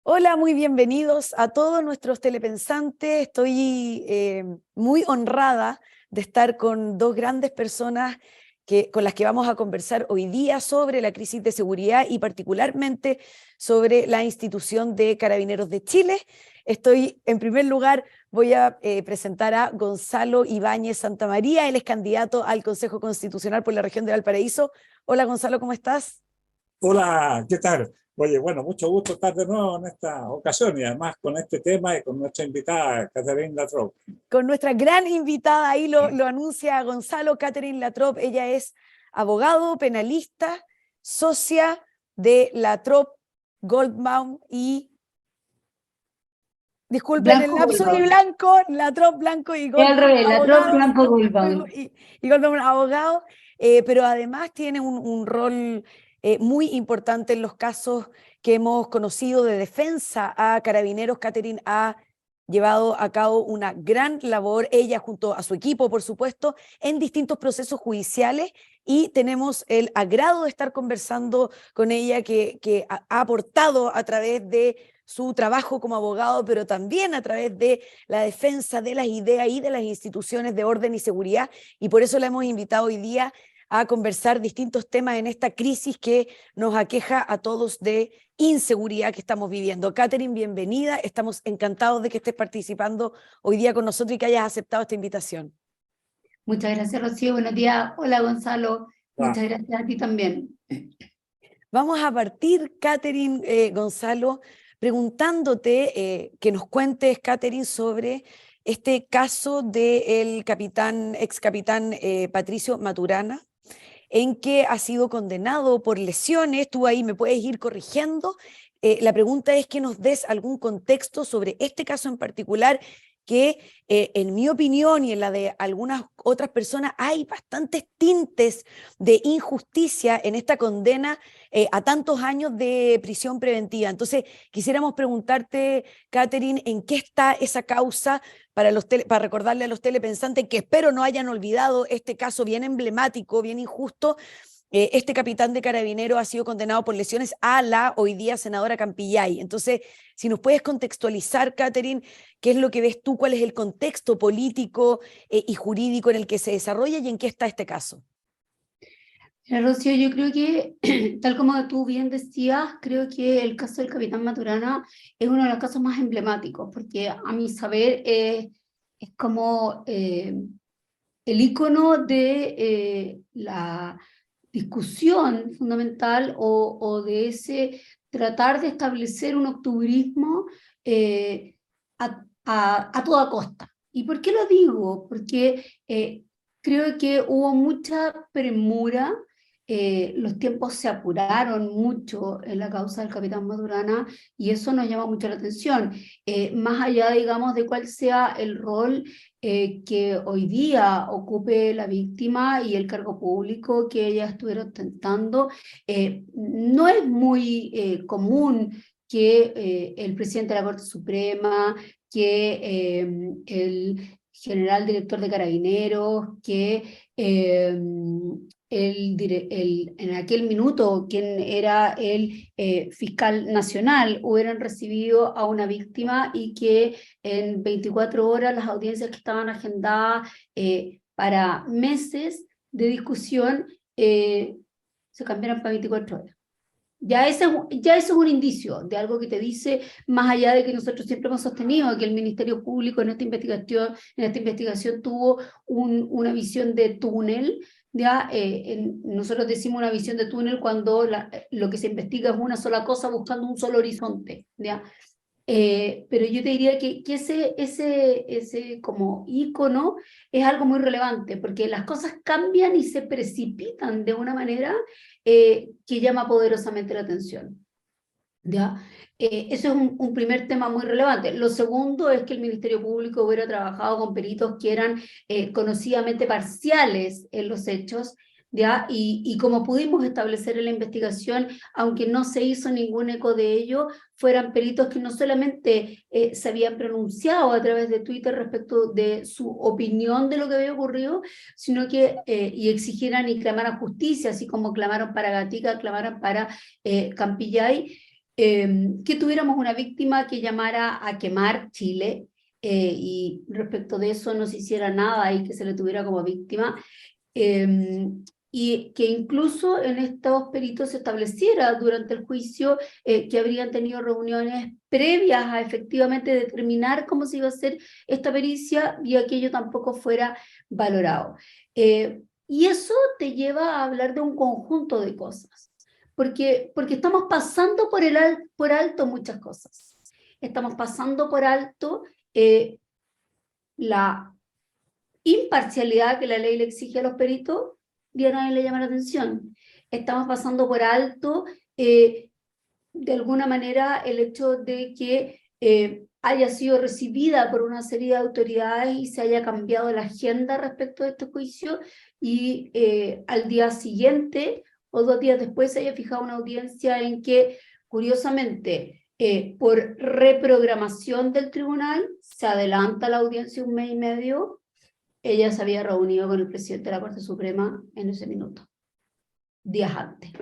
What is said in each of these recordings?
Hola, muy bienvenidos a todos nuestros telepensantes. Estoy muy honrada de estar con dos grandes personas con las que vamos a conversar hoy día sobre la crisis de seguridad y particularmente sobre la institución de Carabineros de Chile. En primer lugar, voy a presentar a Gonzalo Ibáñez Santamaría. Él es candidato al Consejo Constitucional por la región de Valparaíso. Hola, Gonzalo, ¿cómo estás? Hola, ¿qué tal? Oye, bueno, mucho gusto estar de nuevo en esta ocasión y además con este tema y con nuestra invitada, Catherine Latrobe. Con nuestra gran invitada, ahí lo anuncia Gonzalo, Catherine Latrobe. Ella es abogado, penalista, socia de Latrobe, Goldbaum y, disculpen el Blanco lapso, y Goldbaum. Blanco, Latrobe, Blanco y Es al Goldbaum, revés, la Trop abogado, Blanco Goldbaum. y Goldbaum, abogado, pero además tiene un rol muy importante en los casos que hemos conocido de defensa a carabineros. Catherine ha llevado a cabo una gran labor, ella junto a su equipo, por supuesto, en distintos procesos judiciales, y tenemos el agrado de estar conversando con ella, que ha aportado a través de su trabajo como abogado, pero también a través de la defensa de las ideas y de las instituciones de orden y seguridad, y por eso la hemos invitado hoy día a conversar distintos temas en esta crisis que nos aqueja a todos de inseguridad que estamos viviendo. Catherine, bienvenida. Estamos encantados de que estés participando hoy día con nosotros y que hayas aceptado esta invitación. Muchas gracias, Rocío. Buenos días. Hola, Gonzalo. Ah, Muchas gracias a ti también. Vamos a partir, Catherine, Gonzalo, preguntándote que nos cuentes, Catherine, sobre este caso del ex capitán Patricio Maturana, en que ha sido condenado por lesiones. Tú ahí me puedes ir corrigiendo. La pregunta es que nos des algún contexto sobre este caso en particular, que en mi opinión y en la de algunas otras personas hay bastantes tintes de injusticia en esta condena a tantos años de prisión preventiva. Entonces, quisiéramos preguntarte, Catherine, ¿en qué está esa causa? Para recordarle a los telepensantes que espero no hayan olvidado este caso bien emblemático, bien injusto. Este capitán de Carabineros ha sido condenado por lesiones a la hoy día senadora Campillay. Entonces, si nos puedes contextualizar, Catherine, qué es lo que ves tú, cuál es el contexto político y jurídico en el que se desarrolla y en qué está este caso. Rocío, yo creo que, tal como tú bien decías, creo que el caso del capitán Maturana es uno de los casos más emblemáticos, porque a mi saber es como el ícono de la discusión fundamental o de ese tratar de establecer un octubrismo a toda costa. ¿Y por qué lo digo? Porque creo que hubo mucha premura, los tiempos se apuraron mucho en la causa del capitán Maturana y eso nos llama mucho la atención. Más allá, digamos, de cuál sea el rol que hoy día ocupe la víctima y el cargo público que ella estuviera ostentando, no es muy común que el presidente de la Corte Suprema, que el general director de Carabineros, que en aquel minuto quien era el fiscal nacional hubieran recibido a una víctima y que en 24 horas las audiencias que estaban agendadas para meses de discusión se cambiaran para 24 horas. Ya ese es un indicio de algo que te dice, más allá de que nosotros siempre hemos sostenido que el Ministerio Público en esta investigación tuvo una visión de túnel, ¿ya? Nosotros decimos una visión de túnel cuando lo que se investiga es una sola cosa buscando un solo horizonte, ¿ya? Pero yo te diría que ese como ícono es algo muy relevante, porque las cosas cambian y se precipitan de una manera que llama poderosamente la atención, ¿ya? Eso es un primer tema muy relevante. Lo segundo es que el Ministerio Público hubiera trabajado con peritos que eran conocidamente parciales en los hechos, ¿ya? Y como pudimos establecer en la investigación, aunque no se hizo ningún eco de ello, fueran peritos que no solamente se habían pronunciado a través de Twitter respecto de su opinión de lo que había ocurrido, sino que y exigieran y clamaran justicia, así como clamaron para Gatica, clamaran para Campillay, que tuviéramos una víctima que llamara a quemar Chile, y respecto de eso no se hiciera nada y que se le tuviera como víctima, y que incluso en estos peritos se estableciera durante el juicio que habrían tenido reuniones previas a efectivamente determinar cómo se iba a hacer esta pericia, y aquello tampoco fuera valorado. Y eso te lleva a hablar de un conjunto de cosas. Porque estamos pasando por alto muchas cosas. Estamos pasando por alto la imparcialidad que la ley le exige a los peritos, y a nadie le llama la atención. Estamos pasando por alto, de alguna manera, el hecho de que haya sido recibida por una serie de autoridades y se haya cambiado la agenda respecto de este juicio, y al día siguiente o 2 días después se haya fijado una audiencia en que, curiosamente, por reprogramación del tribunal, se adelanta la audiencia 1 mes y medio. Ella se había reunido con el presidente de la Corte Suprema en ese minuto, días antes,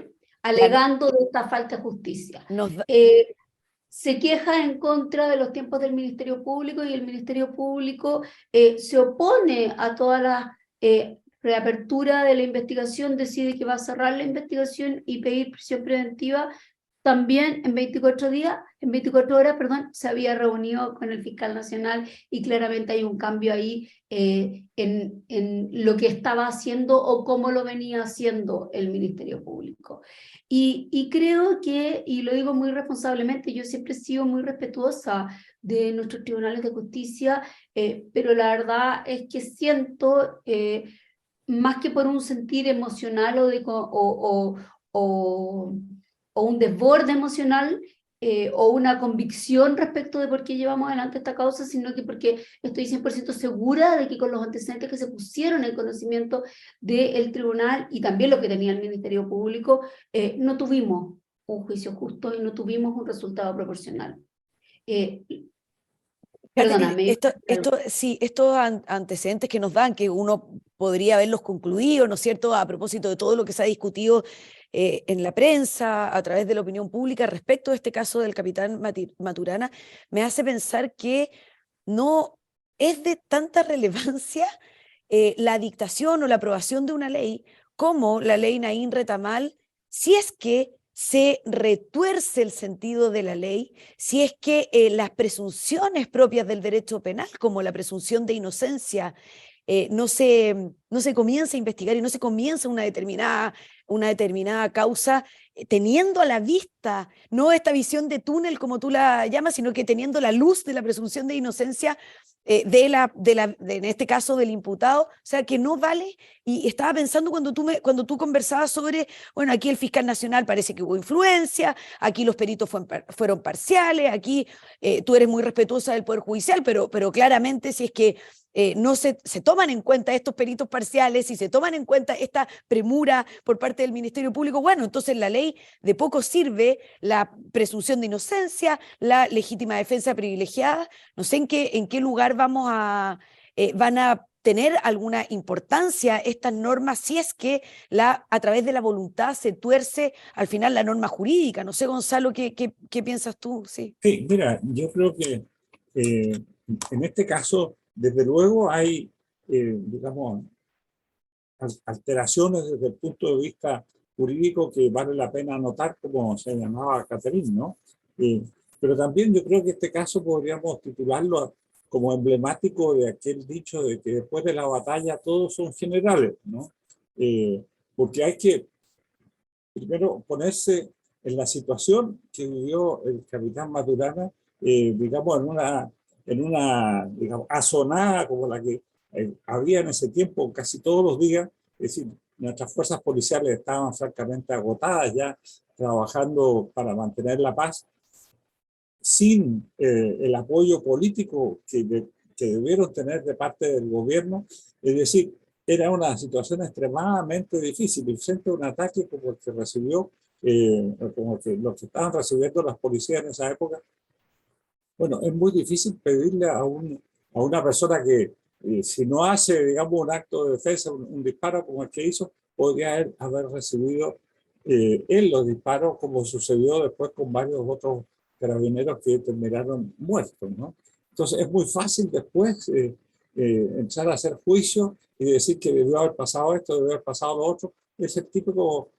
alegando de esta falta de justicia. Se queja en contra de los tiempos del Ministerio Público, y el Ministerio Público se opone a toda la reapertura de la investigación, decide que va a cerrar la investigación y pedir prisión preventiva. También en 24 horas, se había reunido con el fiscal nacional, y claramente hay un cambio ahí en lo que estaba haciendo o cómo lo venía haciendo el Ministerio Público. Y creo que, y lo digo muy responsablemente, yo siempre he sido muy respetuosa de nuestros tribunales de justicia, pero la verdad es que siento, más que por un sentir emocional o un desborde emocional, o una convicción respecto de por qué llevamos adelante esta causa, sino que porque estoy 100% segura de que con los antecedentes que se pusieron en conocimiento del tribunal y también lo que tenía el Ministerio Público, no tuvimos un juicio justo y no tuvimos un resultado proporcional. Perdóname. Sí, estos antecedentes que nos dan, que uno podría haberlos concluido, ¿no es cierto?, a propósito de todo lo que se ha discutido en la prensa, a través de la opinión pública respecto a este caso del capitán Maturana, me hace pensar que no es de tanta relevancia la dictación o la aprobación de una ley como la ley Naín Retamal, si es que se retuerce el sentido de la ley, si es que las presunciones propias del derecho penal, como la presunción de inocencia, no se comienza a investigar y no se comienza una determinada causa, teniendo a la vista, no esta visión de túnel como tú la llamas, sino que teniendo la luz de la presunción de inocencia en este caso del imputado, o sea, que no vale. Y estaba pensando cuando tú conversabas sobre, bueno, aquí el fiscal nacional parece que hubo influencia, aquí los peritos fueron parciales, aquí tú eres muy respetuosa del Poder Judicial, pero claramente si es que no se toman en cuenta estos peritos parciales, si se toman en cuenta esta premura por parte del Ministerio Público, bueno, entonces la ley de poco sirve la presunción de inocencia, la legítima defensa privilegiada. No sé en qué lugar van a tener alguna importancia estas normas si es que a través de la voluntad se tuerce al final la norma jurídica. No sé, Gonzalo, ¿qué piensas tú? Sí, mira, yo creo que en este caso, desde luego hay, digamos, alteraciones desde el punto de vista jurídico que vale la pena anotar, como se llamaba Catherine, ¿no? Pero también yo creo que este caso podríamos titularlo como emblemático de aquel dicho de que después de la batalla todos son generales, ¿no? porque hay que primero ponerse en la situación que vivió el capitán Maturana, digamos, en una digamos, azonada como la que había en ese tiempo casi todos los días. Es decir, nuestras fuerzas policiales estaban francamente agotadas ya trabajando para mantener la paz, sin el apoyo político que debieron tener de parte del gobierno. Es decir, era una situación extremadamente difícil y frente a un ataque como el que recibió, como el que, los que estaban recibiendo las policías en esa época. Bueno, es muy difícil pedirle a una persona que, si no hace, digamos, un acto de defensa, un disparo como el que hizo, podría haber recibido él los disparos, como sucedió después con varios otros carabineros que terminaron muertos, ¿no? Entonces es muy fácil después entrar a hacer juicio y decir que debió haber pasado esto, debió haber pasado lo otro. Es el típico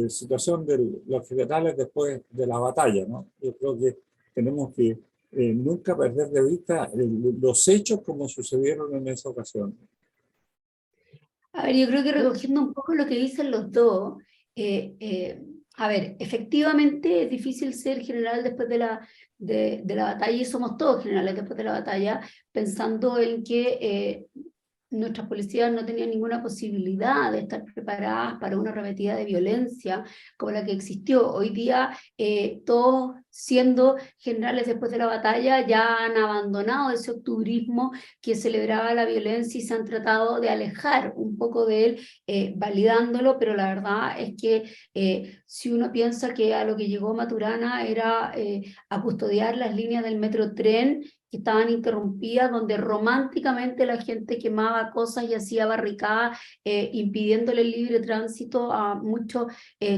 situación de los generales después de la batalla, ¿no? Yo creo que tenemos que nunca perder de vista los hechos como sucedieron en esa ocasión. A ver, yo creo que recogiendo un poco lo que dicen los dos, a ver, efectivamente es difícil ser general después de la batalla, y somos todos generales después de la batalla, pensando en que nuestras policías no tenían ninguna posibilidad de estar preparadas para una arremetida de violencia como la que existió. Hoy día, todos siendo generales después de la batalla, ya han abandonado ese octubrismo que celebraba la violencia y se han tratado de alejar un poco de él, validándolo, pero la verdad es que si uno piensa que a lo que llegó Maturana era a custodiar las líneas del Metrotren, que estaban interrumpidas, donde románticamente la gente quemaba cosas y hacía barricadas, impidiéndole el libre tránsito a muchos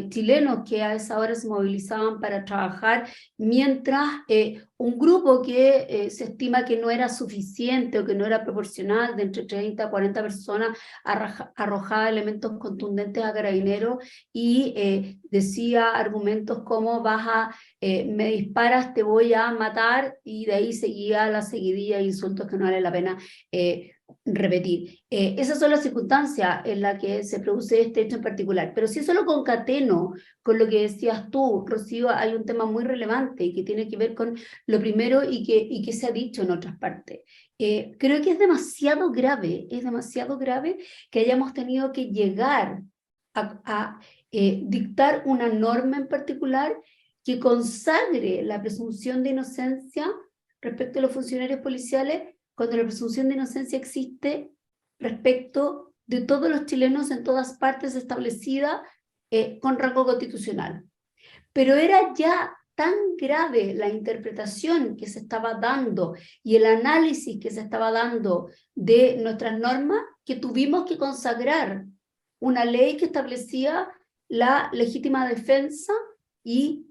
chilenos que a esa hora se movilizaban para trabajar, mientras un grupo que se estima que no era suficiente o que no era proporcional, de entre 30 a 40 personas, arrojaba elementos contundentes a carabineros y decía argumentos como me disparas, te voy a matar, y de ahí seguía la seguidilla de insultos que no vale la pena repetir. Esas son las circunstancias en las que se produce este hecho en particular. Pero si eso lo concateno con lo que decías tú, Rocío, hay un tema muy relevante y que tiene que ver con lo primero y que se ha dicho en otras partes. Creo que es demasiado grave que hayamos tenido que llegar a dictar una norma en particular que consagre la presunción de inocencia respecto a los funcionarios policiales, cuando la presunción de inocencia existe respecto de todos los chilenos en todas partes establecida con rango constitucional. Pero era ya tan grave la interpretación que se estaba dando y el análisis que se estaba dando de nuestras normas, que tuvimos que consagrar una ley que establecía la legítima defensa y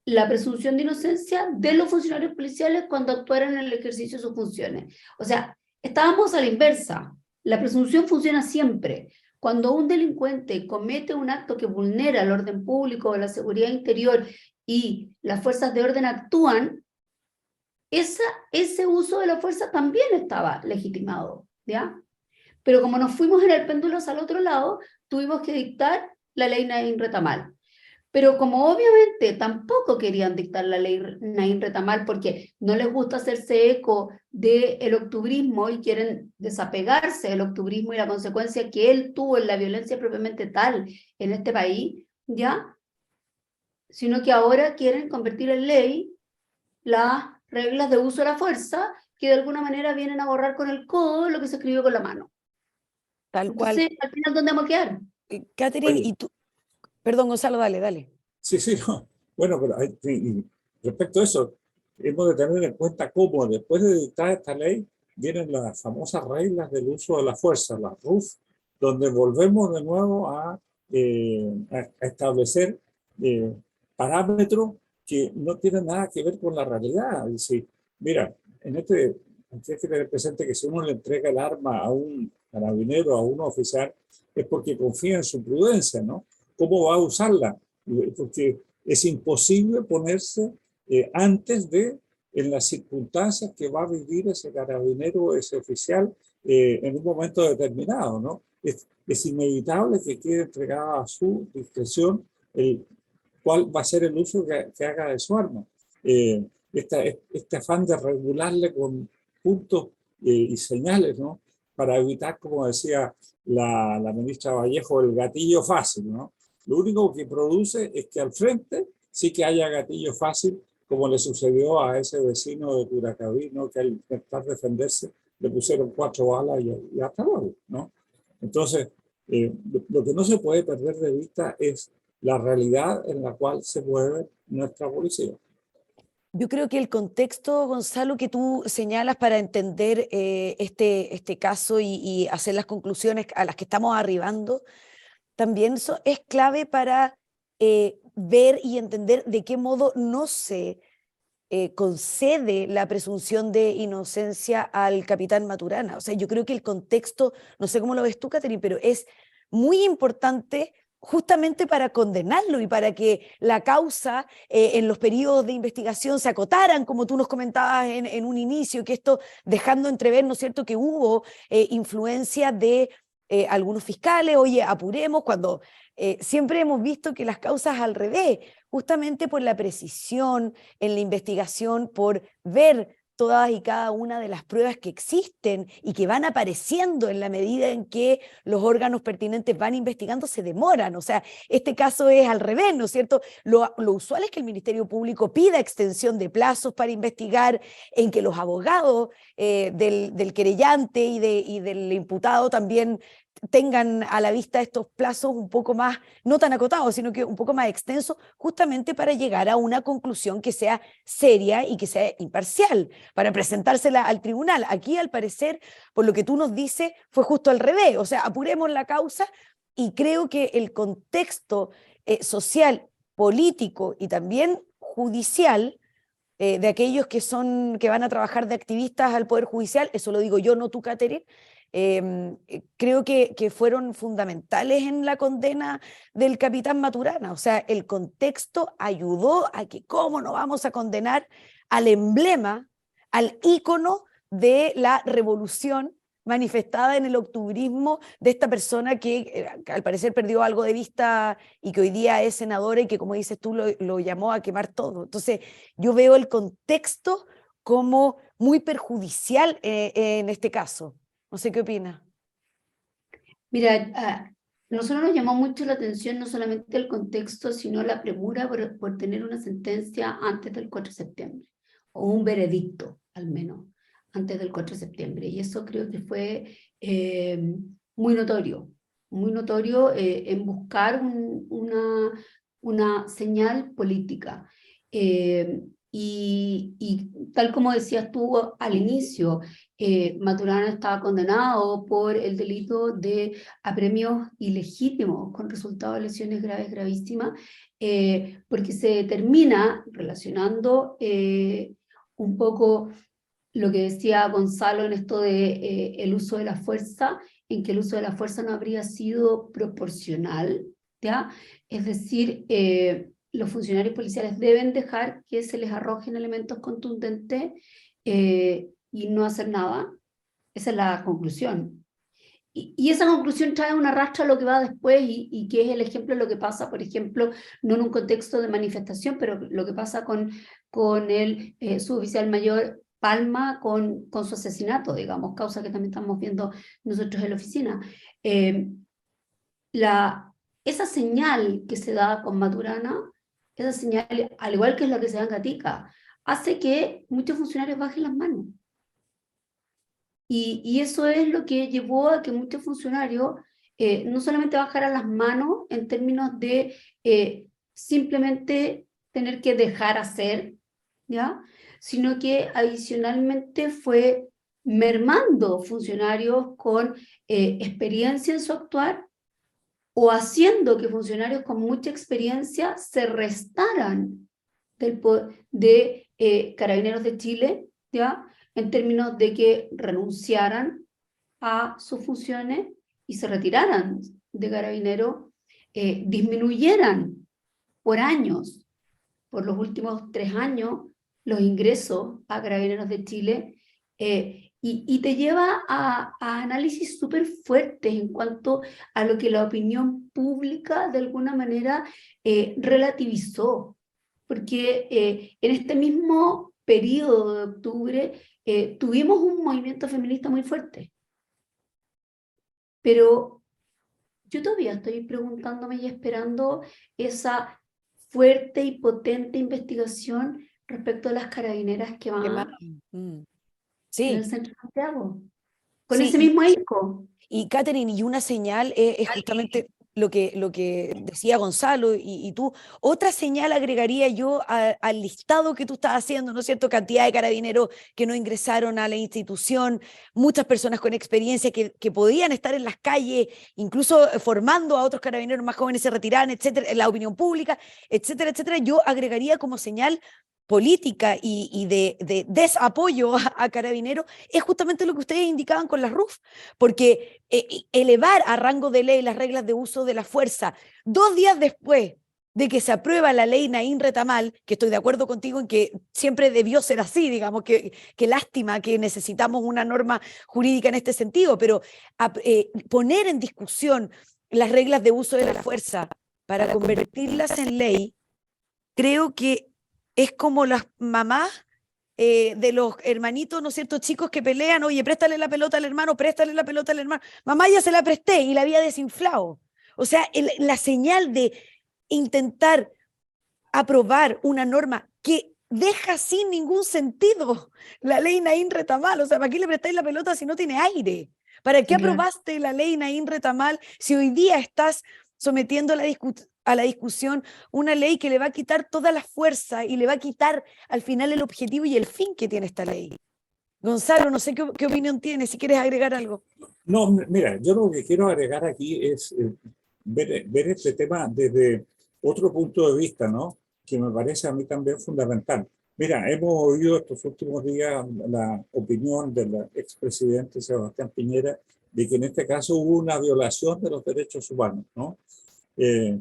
la presunción de inocencia de los funcionarios policiales cuando actuaran en el ejercicio de sus funciones. O sea, estábamos a la inversa. La presunción funciona siempre. Cuando un delincuente comete un acto que vulnera el orden público o la seguridad interior y las fuerzas de orden actúan, ese uso de la fuerza también estaba legitimado, ¿ya? Pero como nos fuimos en el péndulo al otro lado, tuvimos que dictar la ley Naín Retamal. Pero como obviamente tampoco querían dictar la ley Naín Retamal porque no les gusta hacerse eco del octubrismo y quieren desapegarse del octubrismo y la consecuencia que él tuvo en la violencia propiamente tal en este país, ¿ya? Sino que ahora quieren convertir en ley las reglas de uso de la fuerza que de alguna manera vienen a borrar con el codo lo que se escribió con la mano. Tal cual. Entonces, al final, ¿dónde vamos a quedar? Catherine, Oye, y tú, perdón, Gonzalo, dale. sí, no. Bueno, pero respecto a eso, hemos de tener en cuenta cómo después de dictar esta ley vienen las famosas reglas del uso de la fuerza, las RUF, donde volvemos de nuevo a establecer parámetros que no tienen nada que ver con la realidad. Y si, mira, hay que tener presente que si uno le entrega el arma a un carabinero, a un oficial, es porque confía en su prudencia, ¿no? ¿Cómo va a usarla? Porque es imposible ponerse antes en las circunstancias que va a vivir ese carabinero o ese oficial en un momento determinado, ¿no? es inevitable que quede entregado a su discreción cuál va a ser el uso que haga de su arma. Este afán de regularle con puntos y señales, ¿no? Para evitar, como decía la ministra Vallejo, el gatillo fácil, ¿no? Lo único que produce es que al frente sí que haya gatillo fácil, como le sucedió a ese vecino de Curacaví, ¿no? Que al intentar defenderse le pusieron 4 balas y hasta luego, ¿no? Entonces, lo que no se puede perder de vista es la realidad en la cual se mueve nuestra policía. Yo creo que el contexto, Gonzalo, que tú señalas para entender este caso y hacer las conclusiones a las que estamos arribando, también es clave para ver y entender de qué modo no se concede la presunción de inocencia al capitán Maturana. O sea, yo creo que el contexto, no sé cómo lo ves tú, Catherine, pero es muy importante justamente para condenarlo y para que la causa en los periodos de investigación se acotaran, como tú nos comentabas en un inicio, que esto dejando entrever, ¿no es cierto?, que hubo influencia de algunos fiscales, oye, apuremos, cuando siempre hemos visto que las causas al revés, justamente por la precisión en la investigación, por ver todas y cada una de las pruebas que existen y que van apareciendo en la medida en que los órganos pertinentes van investigando, se demoran. O sea, este caso es al revés, ¿no es cierto? Lo usual es que el Ministerio Público pida extensión de plazos para investigar, en que los abogados del querellante y del imputado también tengan a la vista estos plazos un poco más, no tan acotados, sino que un poco más extensos, justamente para llegar a una conclusión que sea seria y que sea imparcial, para presentársela al tribunal. Aquí, al parecer, por lo que tú nos dices, fue justo al revés, o sea, apuremos la causa, y creo que el contexto social, político y también judicial de aquellos que van a trabajar de activistas al Poder Judicial, eso lo digo yo, no tú, Catherine, creo que fueron fundamentales en la condena del capitán Maturana. O sea, el contexto ayudó a que cómo no vamos a condenar al emblema, al ícono de la revolución manifestada en el octubrismo de esta persona que al parecer perdió algo de vista y que hoy día es senadora y que, como dices tú, lo llamó a quemar todo. Entonces, yo veo el contexto como muy perjudicial en este caso. No sé qué opina. Mira, nosotros nos llamó mucho la atención no solamente el contexto, sino la premura por tener una sentencia antes del 4 de septiembre, o un veredicto, al menos, antes del 4 de septiembre. Y eso creo que fue muy notorio en buscar una señal política. Y tal como decías tú al inicio, Maturana estaba condenado por el delito de apremios ilegítimos con resultado de lesiones graves, gravísimas, porque se termina relacionando un poco lo que decía Gonzalo en esto de el uso de la fuerza, en que el uso de la fuerza no habría sido proporcional, ¿ya? Es decir, los funcionarios policiales deben dejar que se les arrojen elementos contundentes y no hacer nada. Esa es la conclusión. Y esa conclusión trae una rastra a lo que va después y que es el ejemplo de lo que pasa, por ejemplo, no en un contexto de manifestación, pero lo que pasa con el suboficial mayor Palma con su asesinato, digamos, causa que también estamos viendo nosotros en la oficina. Esa señal que se da con Maturana, esa señal, al igual que es la que se da en Gatica, hace que muchos funcionarios bajen las manos. Y eso es lo que llevó a que muchos funcionarios no solamente bajaran las manos en términos de simplemente tener que dejar hacer, ¿ya? Sino que adicionalmente fue mermando funcionarios con experiencia en su actuar o haciendo que funcionarios con mucha experiencia se restaran de Carabineros de Chile, ¿ya? En términos de que renunciaran a sus funciones y se retiraran de Carabineros, disminuyeran por años, por los últimos 3 años, los ingresos a Carabineros de Chile, y te lleva a análisis súper fuertes en cuanto a lo que la opinión pública de alguna manera relativizó. Porque en este mismo periodo de octubre tuvimos un movimiento feminista muy fuerte. Pero yo todavía estoy preguntándome y esperando esa fuerte y potente investigación respecto a las carabineras que ¿Qué más? van Mm. en el Sí, centro de Santiago, con ese sí. mismo ahíco. Y Catherine, y una señal es justamente lo que decía Gonzalo y tú. Otra señal agregaría yo al listado que tú estás haciendo, ¿no es cierto? Cantidad de carabineros que no ingresaron a la institución, muchas personas con experiencia que podían estar en las calles, incluso formando a otros carabineros más jóvenes, se retiraran, etcétera, en la opinión pública, etcétera, etcétera. Yo agregaría como señal política y de desapoyo a carabineros, es justamente lo que ustedes indicaban con las RUF, porque elevar a rango de ley las reglas de uso de la fuerza 2 días después de que se aprueba la ley Naín Retamal, que estoy de acuerdo contigo en que siempre debió ser así, digamos, que lástima que necesitamos una norma jurídica en este sentido, pero poner en discusión las reglas de uso de la fuerza para convertirlas en ley, creo que es como las mamás de los hermanitos, ¿no es cierto?, chicos que pelean, oye, préstale la pelota al hermano, préstale la pelota al hermano. Mamá ya se la presté y la había desinflado. O sea, la señal de intentar aprobar una norma que deja sin ningún sentido la ley Naín Retamal. O sea, ¿para qué le prestáis la pelota si no tiene aire? ¿Para qué Claro. aprobaste la ley Naín Retamal si hoy día estás sometiendo a la discusión una ley que le va a quitar toda la fuerza y le va a quitar al final el objetivo y el fin que tiene esta ley? Gonzalo, no sé qué opinión tienes, si quieres agregar algo. No, mira, yo lo que quiero agregar aquí es ver este tema desde otro punto de vista, ¿no? Que me parece a mí también fundamental. Mira, hemos oído estos últimos días la opinión del expresidente Sebastián Piñera de que en este caso hubo una violación de los derechos humanos, ¿no? Eh,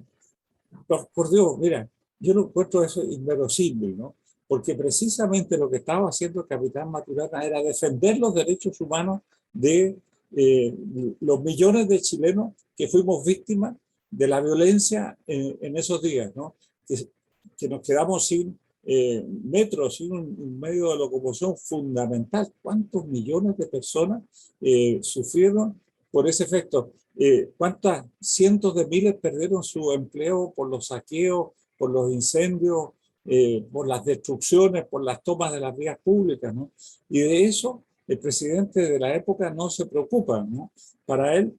por Dios, mira, yo no encuentro eso inverosímil, ¿no? Porque precisamente lo que estaba haciendo el capitán Maturana era defender los derechos humanos de los millones de chilenos que fuimos víctimas de la violencia en esos días, ¿no? Que nos quedamos sin metros, sin un medio de locomoción fundamental. ¿Cuántos millones de personas sufrieron por ese efecto? ¿Cuántas cientos de miles perdieron su empleo por los saqueos, por los incendios, por las destrucciones, por las tomas de las vías públicas, ¿no? Y de eso el presidente de la época no se preocupa, ¿no? Para él,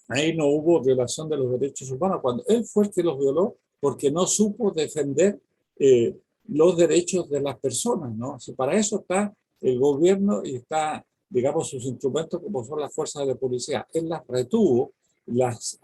ahí no hubo violación de los derechos humanos, cuando él fue el que los violó porque no supo defender los derechos de las personas, ¿no? Si para eso está el gobierno y está, digamos, sus instrumentos como son las fuerzas de policía. Él las retuvo, las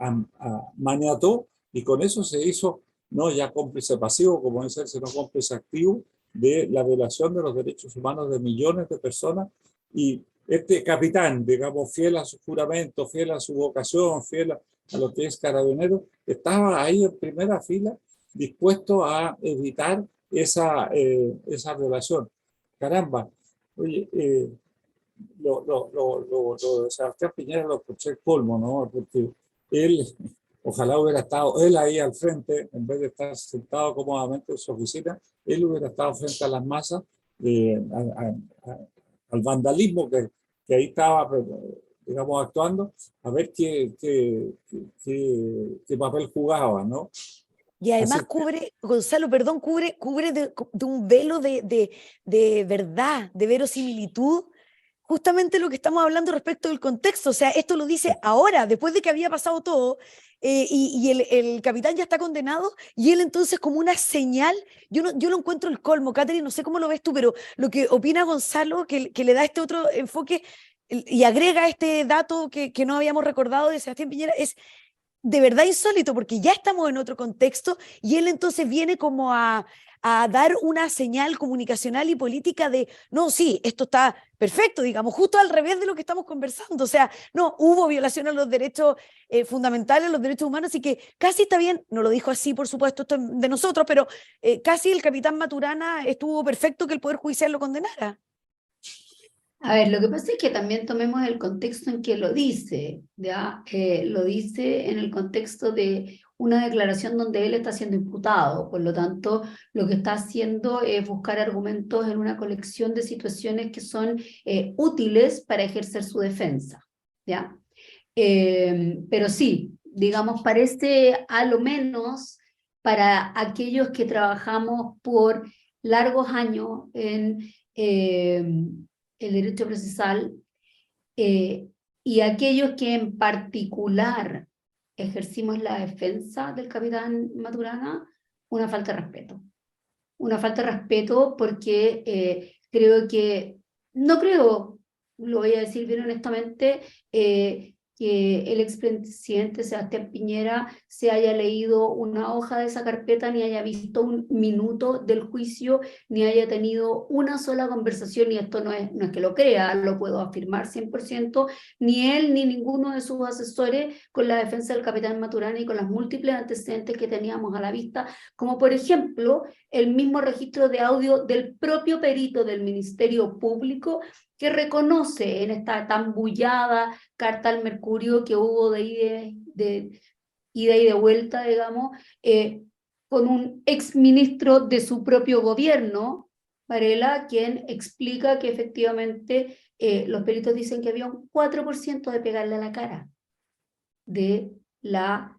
maniató y con eso se hizo no ya cómplice pasivo, como dice él, sino cómplice activo de la violación de los derechos humanos de millones de personas. Y este capitán, digamos, fiel a su juramento, fiel a su vocación, fiel a lo que es carabinero, estaba ahí en primera fila dispuesto a evitar esa violación. Caramba, oye, lo de Sebastián Piñera lo escuché el colmo, ¿no? Porque él, ojalá hubiera estado él ahí al frente, en vez de estar sentado cómodamente en su oficina, él hubiera estado frente a las masas, al vandalismo que ahí estaba, digamos, actuando, a ver qué papel jugaba, ¿no? Y Así además cubre, Gonzalo, perdón, cubre de un velo de verdad, de verosimilitud, justamente lo que estamos hablando respecto del contexto. O sea, esto lo dice ahora, después de que había pasado todo, y el capitán ya está condenado, y él entonces como una señal, yo lo encuentro el colmo, Catherine, no sé cómo lo ves tú, pero lo que opina Gonzalo, que le da este otro enfoque y agrega este dato que no habíamos recordado de Sebastián Piñera, es de verdad insólito, porque ya estamos en otro contexto y él entonces viene como a dar una señal comunicacional y política de, no, sí, esto está perfecto, digamos, justo al revés de lo que estamos conversando. O sea, no, hubo violación a los derechos fundamentales, a los derechos humanos, y que casi está bien, no lo dijo así, por supuesto, esto es de nosotros, pero casi el capitán Maturana estuvo perfecto que el Poder Judicial lo condenara. A ver, lo que pasa es que también tomemos el contexto en que lo dice, ¿ya? Lo dice en el contexto de una declaración donde él está siendo imputado, por lo tanto, lo que está haciendo es buscar argumentos en una colección de situaciones que son útiles para ejercer su defensa, ¿ya? Pero sí, digamos, parece a lo menos para aquellos que trabajamos por largos años en el derecho procesal y aquellos que en particular ejercimos la defensa del capitán Maturana, una falta de respeto. Una falta de respeto porque creo que, no creo, lo voy a decir bien honestamente, que el expresidente Sebastián Piñera se haya leído una hoja de esa carpeta, ni haya visto un minuto del juicio, ni haya tenido una sola conversación, y esto no es que lo crea, lo puedo afirmar 100%, ni él ni ninguno de sus asesores con la defensa del capitán Maturana y con las múltiples antecedentes que teníamos a la vista, como por ejemplo el mismo registro de audio del propio perito del Ministerio Público que reconoce en esta tan bullada carta al Mercurio que hubo de ida y de vuelta, digamos, con un exministro de su propio gobierno, Varela, quien explica que efectivamente los peritos dicen que había un 4% de pegarle a la cara de la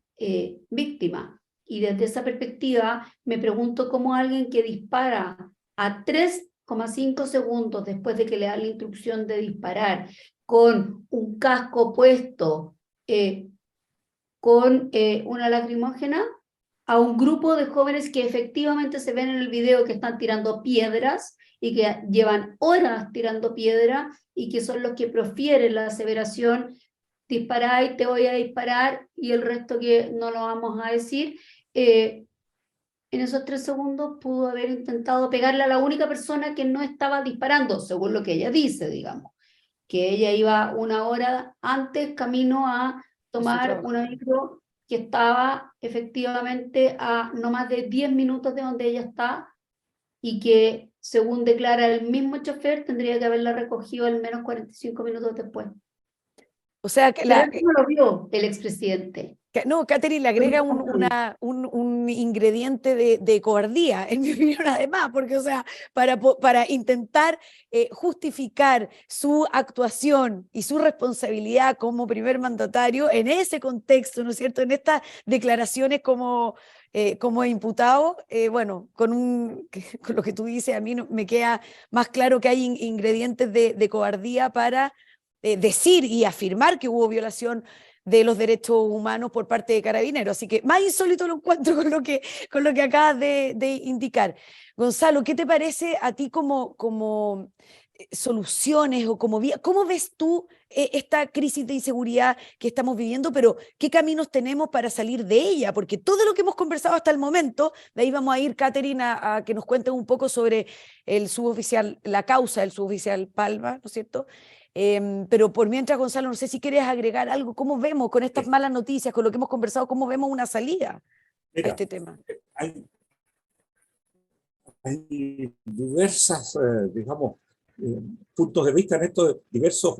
víctima. Y desde esa perspectiva me pregunto cómo alguien que dispara a 3,5 segundos después de que le da la instrucción de disparar, con un casco puesto, con una lacrimógena, a un grupo de jóvenes que efectivamente se ven en el video que están tirando piedras y que llevan horas tirando piedra y que son los que profieren la aseveración: disparáis, te voy a disparar, y el resto que no lo vamos a decir. En esos 3 segundos pudo haber intentado pegarle a la única persona que no estaba disparando, según lo que ella dice, digamos, que ella iba 1 hora antes camino a tomar una micro que estaba efectivamente a no más de 10 minutos de donde ella está, y que, según declara el mismo chofer, tendría que haberla recogido al menos 45 minutos después. O sea, que Pero eso no lo vio el expresidente. no, Catherine le agrega un ingrediente de cobardía, en mi opinión, además, porque, o sea, para intentar justificar su actuación y su responsabilidad como primer mandatario en ese contexto, ¿no es cierto?, en estas declaraciones como imputado, bueno, con lo que tú dices, a mí me queda más claro que hay ingredientes de cobardía para decir y afirmar que hubo violación de los derechos humanos por parte de Carabineros. Así que más insólito lo encuentro con lo que acabas de indicar. Gonzalo, ¿qué te parece a ti como soluciones o cómo ves tú esta crisis de inseguridad que estamos viviendo, pero qué caminos tenemos para salir de ella? Porque todo lo que hemos conversado hasta el momento, de ahí vamos a ir, Catherine, a que nos cuentes un poco sobre el suboficial, la causa del suboficial Palma, ¿no es cierto? Pero por mientras, Gonzalo, no sé si quieres agregar algo. ¿Cómo vemos con estas malas noticias, con lo que hemos conversado, cómo vemos una salida a este tema? Hay diversas, digamos, puntos de vista en esto, diversas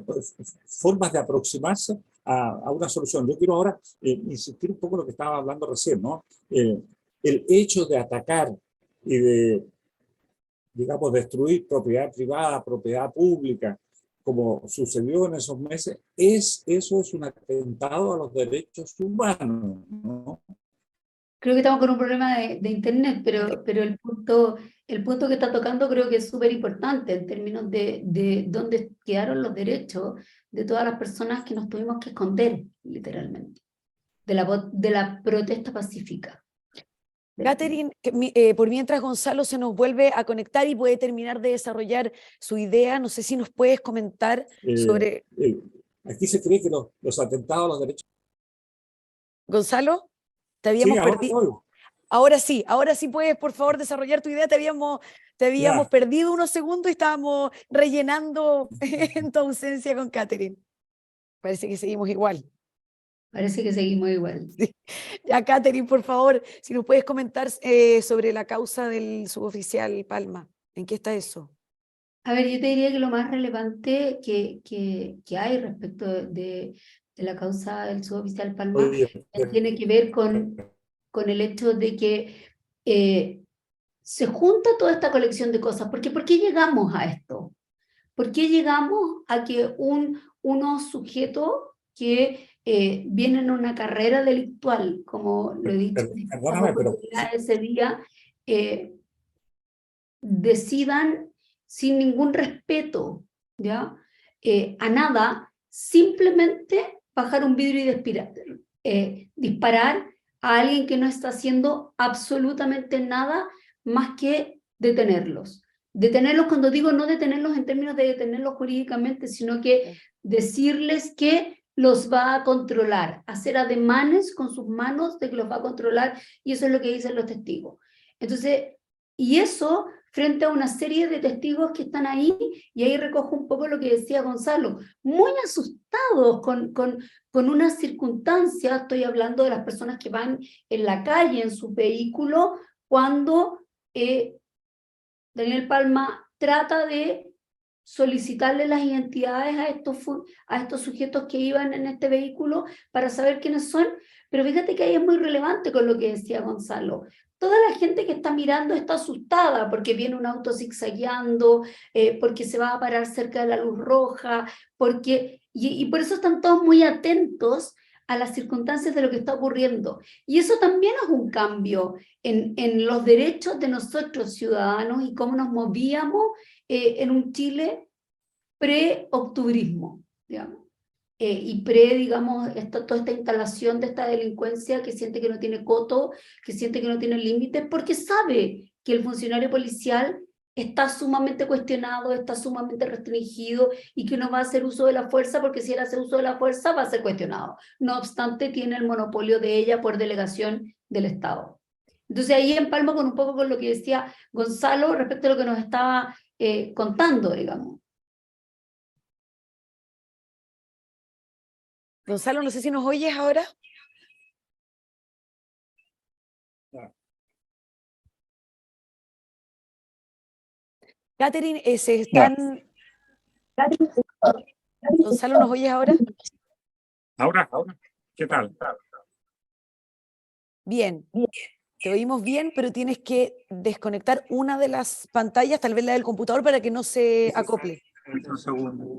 formas de aproximarse a una solución. Yo quiero ahora insistir un poco en lo que estaba hablando recién, ¿no? El hecho de atacar y de, digamos, destruir propiedad privada, propiedad pública, como sucedió en esos meses, eso es un atentado a los derechos humanos, ¿no? Creo que estamos con un problema de internet, pero el punto que está tocando creo que es súper importante en términos de dónde quedaron los derechos de todas las personas que nos tuvimos que esconder, literalmente, de la protesta pacífica. Catherine, por mientras Gonzalo se nos vuelve a conectar y puede terminar de desarrollar su idea, no sé si nos puedes comentar sobre... Aquí se cree que los atentados a los derechos... Gonzalo, te Sí, habíamos perdido. Ahora sí puedes, por favor, desarrollar tu idea. Te habíamos perdido unos segundos y estábamos rellenando en tu ausencia con Catherine. Parece que seguimos igual. Parece que seguimos igual. Sí. Ya, Catherine, por favor, si nos puedes comentar sobre la causa del suboficial Palma. ¿En qué está eso? A ver, yo te diría que lo más relevante que hay respecto de la causa del suboficial Palma Oye, tiene que ver con el hecho de que se junta toda esta colección de cosas. Porque, ¿por qué llegamos a esto? ¿Por qué llegamos a que unos sujetos que vienen en una carrera delictual, como lo he dicho en distintas perdóname, pero oportunidades ese día, decidan sin ningún respeto, ¿ya? A nada, simplemente bajar un vidrio y disparar a alguien que no está haciendo absolutamente nada más que detenerlos. Detenerlos, cuando digo no detenerlos en términos de detenerlos jurídicamente, sino que decirles que los va a controlar, hacer ademanes con sus manos de que los va a controlar, y eso es lo que dicen los testigos. Entonces, y eso frente a una serie de testigos que están ahí, y ahí recojo un poco lo que decía Gonzalo, muy asustados con una circunstancia. Estoy hablando de las personas que van en la calle, en su vehículo, cuando Daniel Palma trata de solicitarle las identidades a estos sujetos que iban en este vehículo para saber quiénes son. Pero fíjate que ahí es muy relevante con lo que decía Gonzalo. Toda la gente que está mirando está asustada porque viene un auto zigzagueando, porque se va a parar cerca de la luz roja, y por eso están todos muy atentos a las circunstancias de lo que está ocurriendo. Y eso también es un cambio en los derechos de nosotros ciudadanos y cómo nos movíamos en un Chile pre-octubrismo, digamos. Y digamos, toda esta instalación de esta delincuencia que siente que no tiene coto, que siente que no tiene límites, porque sabe que el funcionario policial está sumamente cuestionado, está sumamente restringido, y que no va a hacer uso de la fuerza, porque si él hace uso de la fuerza va a ser cuestionado. No obstante, tiene el monopolio de ella por delegación del Estado. Entonces ahí empalmo con un poco con lo que decía Gonzalo respecto a lo que nos estaba contando, digamos. Gonzalo, no sé si nos oyes ahora. Catherine, se están... Gonzalo, ¿nos oyes ahora? ahora, ¿qué tal? Bien, te oímos bien, pero tienes que desconectar una de las pantallas, tal vez la del computador, para que no se acople. Un segundo.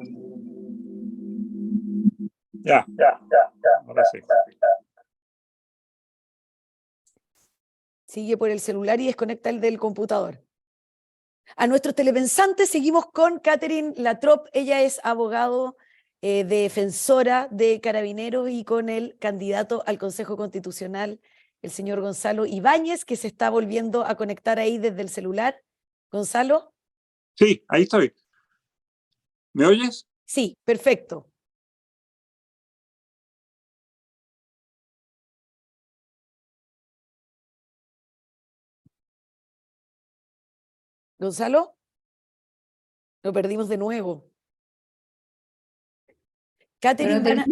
Ya, ahora sí. Sigue por el celular y desconecta el del computador. A nuestros telepensantes seguimos con Catherine Latrop. Ella es abogado, defensora de Carabineros, y con el candidato al Consejo Constitucional, el señor Gonzalo Ibáñez, que se está volviendo a conectar ahí desde el celular. Gonzalo. Sí, ahí estoy. ¿Me oyes? Sí, perfecto. Gonzalo, lo perdimos de nuevo. Catherine,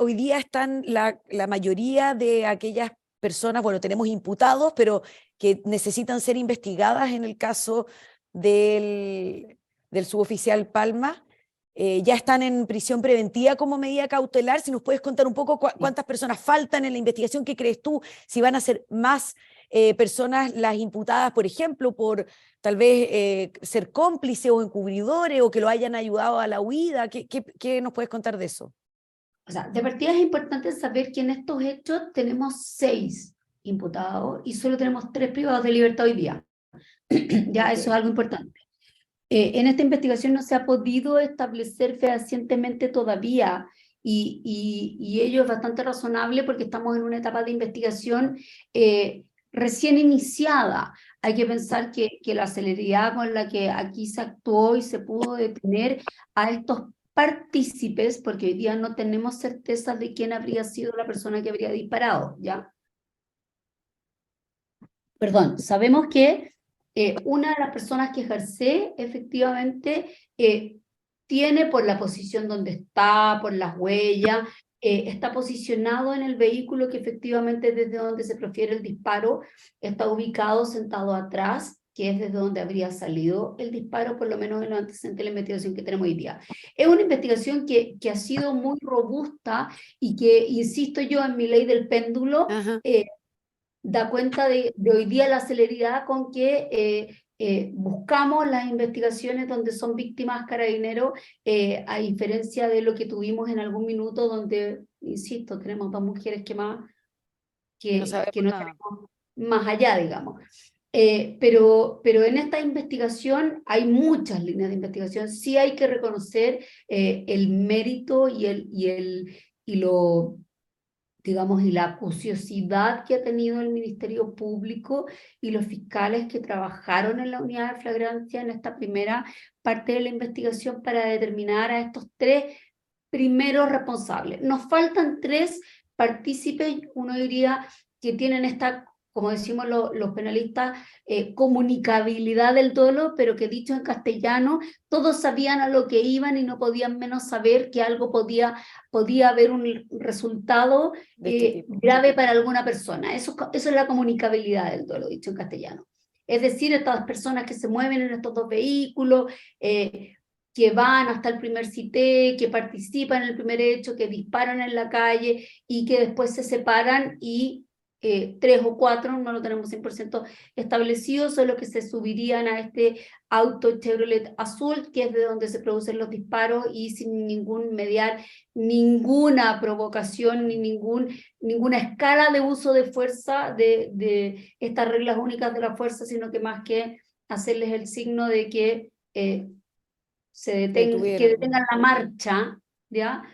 hoy día están la mayoría de aquellas personas, bueno, tenemos imputados, pero que necesitan ser investigadas en el caso del suboficial Palma. Ya están en prisión preventiva como medida cautelar. Si nos puedes contar un poco cuántas personas faltan en la investigación, ¿qué crees tú? Si van a ser más personas las imputadas, por ejemplo, por tal vez ser cómplices o encubridores, o que lo hayan ayudado a la huida. ¿Qué nos puedes contar de eso? O sea, de partida es importante saber que en estos hechos tenemos 6 imputados y solo tenemos 3 privados de libertad hoy día. Ya, eso es algo importante. En esta investigación no se ha podido establecer fehacientemente todavía, y ello es bastante razonable porque estamos en una etapa de investigación recién iniciada. Hay que pensar que la celeridad con la que aquí se actuó y se pudo detener a estos partícipes, porque hoy día no tenemos certeza de quién habría sido la persona que habría disparado, ¿ya? Perdón, sabemos que una de las personas que ejerce efectivamente tiene, por la posición donde está, por las huellas, está posicionado en el vehículo que efectivamente desde donde se profiere el disparo, está ubicado sentado atrás, que es desde donde habría salido el disparo, por lo menos en los antecedentes de la investigación que tenemos hoy día. Es una investigación que ha sido muy robusta y que, insisto yo, en mi ley del péndulo, Ajá. da cuenta de hoy día la celeridad con que buscamos las investigaciones donde son víctimas carabineros, a diferencia de lo que tuvimos en algún minuto donde, insisto, tenemos 2 mujeres que No sabemos no nada. tenemos más allá, digamos. Pero en esta investigación hay muchas líneas de investigación. Sí hay que reconocer el mérito digamos, y la acuciosidad que ha tenido el Ministerio Público y los fiscales que trabajaron en la unidad de flagrancia en esta primera parte de la investigación para determinar a estos 3 primeros responsables. Nos faltan 3 partícipes, uno diría que tienen esta, como decimos los penalistas, comunicabilidad del dolo, pero que dicho en castellano, todos sabían a lo que iban y no podían menos saber que algo podía haber un resultado De este tipo. grave para alguna persona. Eso es la comunicabilidad del dolo, dicho en castellano. Es decir, estas personas que se mueven en estos 2 vehículos, que van hasta el primer cité, que participan en el primer hecho, que disparan en la calle y que después se separan y 3 o 4, no lo tenemos 100% establecido, son los que se subirían a este auto Chevrolet azul, que es de donde se producen los disparos y sin ningún mediar, ninguna provocación, ni ninguna escala de uso de fuerza de estas reglas únicas de la fuerza, sino que más que hacerles el signo de que que detengan la marcha, ¿ya?,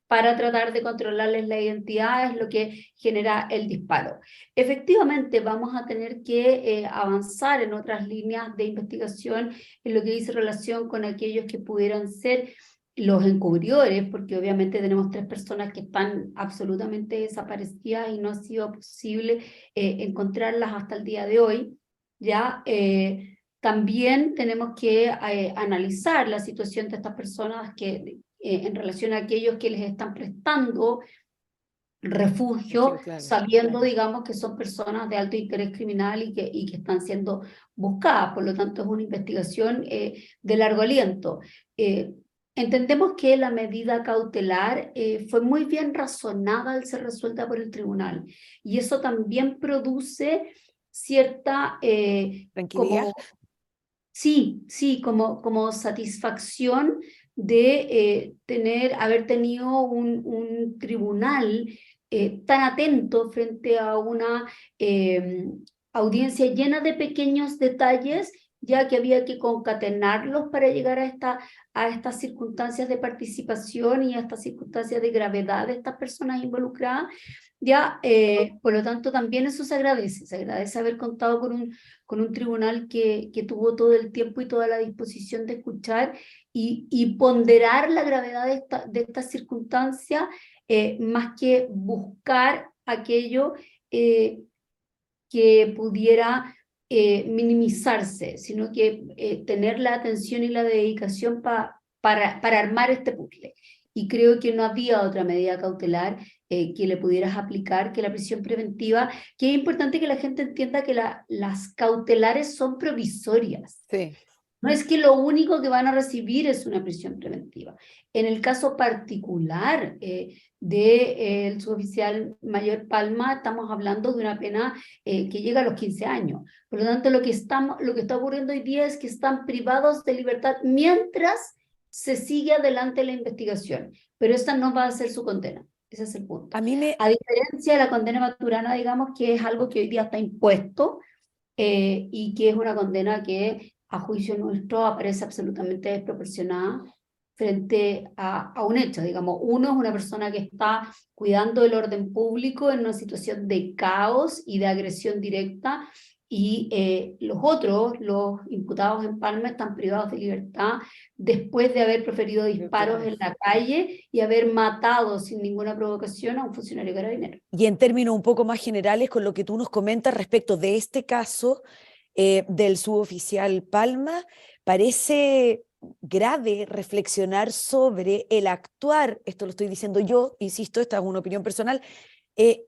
para tratar de controlarles la identidad, es lo que genera el disparo. Efectivamente, vamos a tener que avanzar en otras líneas de investigación en lo que dice relación con aquellos que pudieran ser los encubridores, porque obviamente tenemos 3 personas que están absolutamente desaparecidas y no ha sido posible encontrarlas hasta el día de hoy, ¿ya? También tenemos que analizar la situación de estas personas que en relación a aquellos que les están prestando refugio, Claro. sabiendo, digamos, que son personas de alto interés criminal y que están siendo buscadas. Por lo tanto, es una investigación de largo aliento. Entendemos que la medida cautelar fue muy bien razonada al ser resuelta por el tribunal, y eso también produce cierta Tranquilidad. sí, como satisfacción de haber tenido un tribunal tan atento frente a una audiencia llena de pequeños detalles, ya que había que concatenarlos para llegar a estas circunstancias de participación y a estas circunstancias de gravedad de estas personas involucradas. Ya, por lo tanto, también eso se agradece haber contado con un tribunal que tuvo todo el tiempo y toda la disposición de escuchar y ponderar la gravedad de esta circunstancia, más que buscar aquello que pudiera minimizarse, sino que tener la atención y la dedicación para armar este puzzle. Y creo que no había otra medida cautelar que le pudieras aplicar que la prisión preventiva, que es importante que la gente entienda que las cautelares son provisorias. Sí. No es que lo único que van a recibir es una prisión preventiva. En el caso particular del suboficial mayor Palma, estamos hablando de una pena que llega a los 15 años. Por lo tanto, lo que está ocurriendo hoy día es que están privados de libertad mientras se sigue adelante la investigación. Pero esta no va a ser su condena. Ese es el punto. A diferencia de la condena maturana, digamos, que es algo que hoy día está impuesto y que es una condena que a juicio nuestro aparece absolutamente desproporcionada frente a un hecho. Digamos, uno es una persona que está cuidando del orden público en una situación de caos y de agresión directa, y los otros, los imputados en Palma, están privados de libertad después de haber proferido disparos en la calle y haber matado sin ninguna provocación a un funcionario carabinero. Y en términos un poco más generales, con lo que tú nos comentas respecto de este caso del suboficial Palma, parece grave reflexionar sobre el actuar, esto lo estoy diciendo yo, insisto, esta es una opinión personal,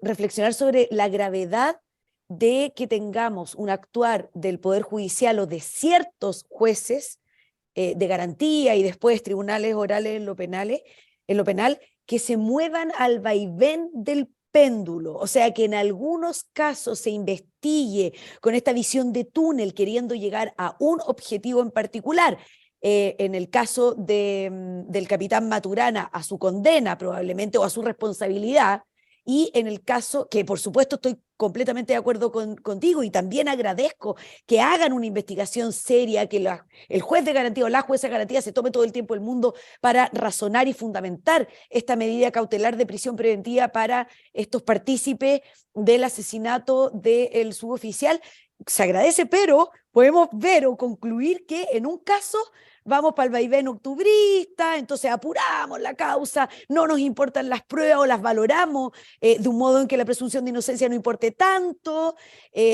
reflexionar sobre la gravedad de que tengamos un actuar del Poder Judicial o de ciertos jueces de garantía y después tribunales orales en lo penal, que se muevan al vaivén del péndulo, o sea, que en algunos casos se investigue con esta visión de túnel, queriendo llegar a un objetivo en particular. En el caso del capitán Maturana, a su condena probablemente o a su responsabilidad, y en el caso, que por supuesto estoy completamente de acuerdo contigo y también agradezco que hagan una investigación seria, que el juez de garantía o la jueza de garantía se tome todo el tiempo del mundo para razonar y fundamentar esta medida cautelar de prisión preventiva para estos partícipes del asesinato del suboficial. Se agradece, pero podemos ver o concluir que en un caso vamos para el vaivén octubrista, entonces apuramos la causa, no nos importan las pruebas o las valoramos de un modo en que la presunción de inocencia no importe tanto,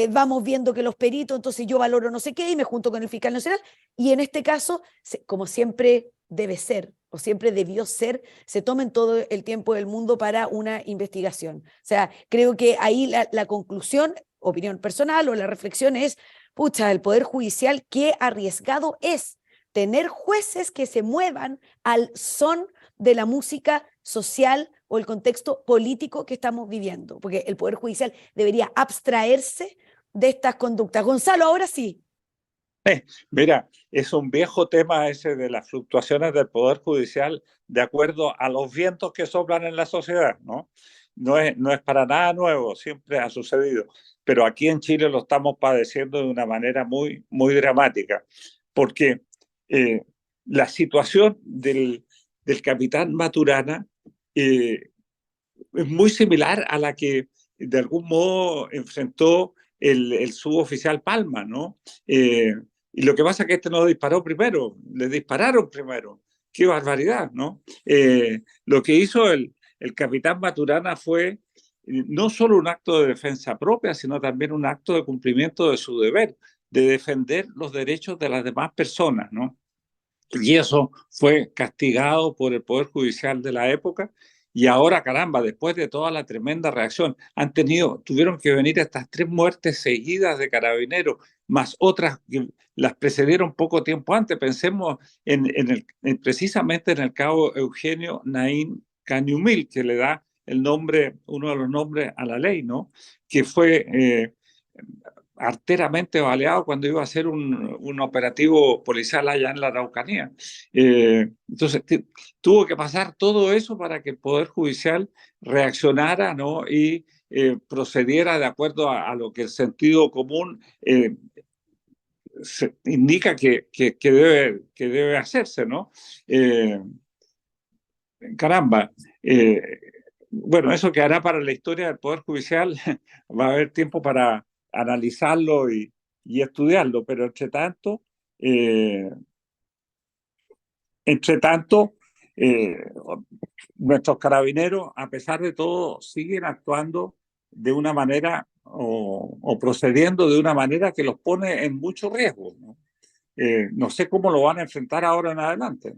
vamos viendo que los peritos, entonces yo valoro no sé qué y me junto con el fiscal nacional, y en este caso, como siempre debe ser, o siempre debió ser, se tomen todo el tiempo del mundo para una investigación. O sea, creo que ahí la conclusión, opinión personal o la reflexión es, pucha, el Poder Judicial, qué arriesgado es tener jueces que se muevan al son de la música social o el contexto político que estamos viviendo, porque el Poder Judicial debería abstraerse de estas conductas. Gonzalo, ahora sí. Mira, es un viejo tema ese de las fluctuaciones del Poder Judicial de acuerdo a los vientos que soplan en la sociedad, ¿no? No es para nada nuevo, siempre ha sucedido, pero aquí en Chile lo estamos padeciendo de una manera muy, muy dramática, porque la situación del capitán Maturana es muy similar a la que de algún modo enfrentó el suboficial Palma, ¿no? Y lo que pasa es que este no disparó primero, le dispararon primero. ¡Qué barbaridad!, ¿no? Lo que hizo el capitán Maturana fue no solo un acto de defensa propia, sino también un acto de cumplimiento de su deber, de defender los derechos de las demás personas, ¿no? Y eso fue castigado por el Poder Judicial de la época. Y ahora, caramba, después de toda la tremenda reacción, tuvieron que venir estas 3 muertes seguidas de carabineros, más otras que las precedieron poco tiempo antes. Pensemos precisamente en el cabo Eugenio Naín Cañumil, que le da el nombre, uno de los nombres a la ley, ¿no? Que fue arteramente baleado cuando iba a hacer un operativo policial allá en la Araucanía. Entonces, tuvo que pasar todo eso para que el Poder Judicial reaccionara, ¿no? Y procediera de acuerdo a lo que el sentido común indica que debe hacerse, ¿no? Caramba. Bueno, eso quedará para la historia del Poder Judicial. Va a haber tiempo para analizarlo y estudiarlo, pero entre tanto nuestros carabineros, a pesar de todo, siguen actuando de una manera o procediendo de una manera que los pone en mucho riesgo, ¿no? No sé cómo lo van a enfrentar ahora en adelante.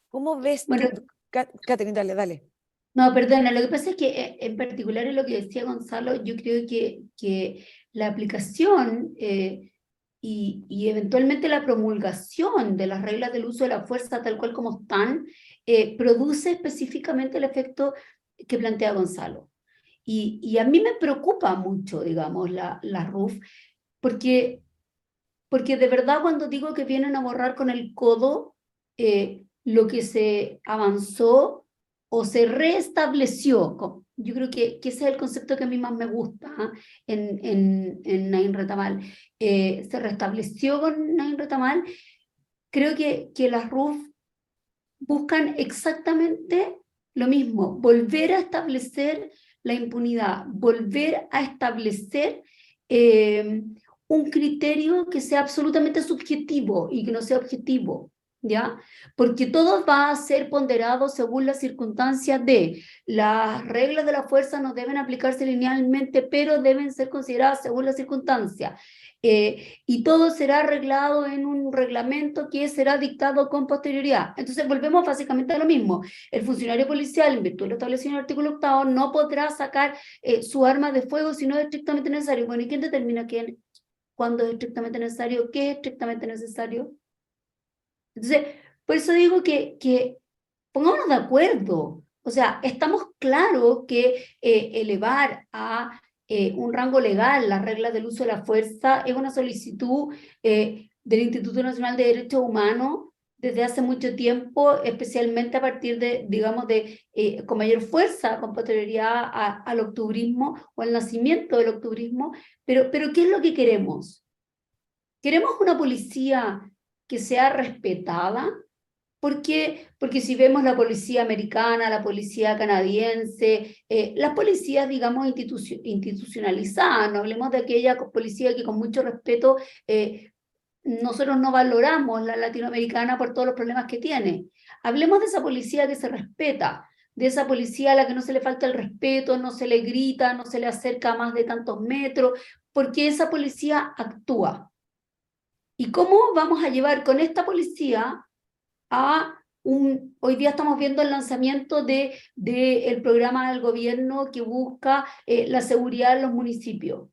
¿Cómo ves Bueno, tú, Catherine? Dale. no, perdona, lo que pasa es que en particular en lo que decía Gonzalo, yo creo que la aplicación y eventualmente la promulgación de las reglas del uso de la fuerza tal cual como están, produce específicamente el efecto que plantea Gonzalo. Y a mí me preocupa mucho, digamos, la RUF, porque de verdad cuando digo que vienen a borrar con el codo lo que se avanzó o se reestableció, yo creo que ese es el concepto que a mí más me gusta en Naín Retamal, se restableció con Naín Retamal. Creo que las RUF buscan exactamente lo mismo, volver a establecer la impunidad, volver a establecer un criterio que sea absolutamente subjetivo y que no sea objetivo. ¿ya? Porque todo va a ser ponderado según las circunstancias de las reglas de la fuerza no deben aplicarse linealmente, pero deben ser consideradas según las circunstancias. Y todo será arreglado en un reglamento que será dictado con posterioridad. Entonces volvemos básicamente a lo mismo. El funcionario policial, en virtud de lo establecido en el artículo 8, no podrá sacar su arma de fuego si no es estrictamente necesario. Bueno, ¿y quién determina cuándo es estrictamente necesario? ¿Qué es estrictamente necesario? Entonces, por eso digo que pongámonos de acuerdo. O sea, estamos claros que elevar a un rango legal las reglas del uso de la fuerza es una solicitud del Instituto Nacional de Derechos Humanos desde hace mucho tiempo, especialmente a partir de, digamos, con mayor fuerza, con posterioridad al octubrismo o al nacimiento del octubrismo. Pero ¿qué es lo que queremos? ¿Queremos una policía que sea respetada? Porque si vemos la policía americana, la policía canadiense, las policías, digamos, institucionalizadas, no hablemos de aquella policía que con mucho respeto nosotros no valoramos la latinoamericana por todos los problemas que tiene. Hablemos de esa policía que se respeta, de esa policía a la que no se le falta el respeto, no se le grita, no se le acerca a más de tantos metros, porque esa policía actúa. ¿Y cómo vamos a llevar con esta policía hoy día estamos viendo el lanzamiento del programa del gobierno que busca la seguridad en los municipios?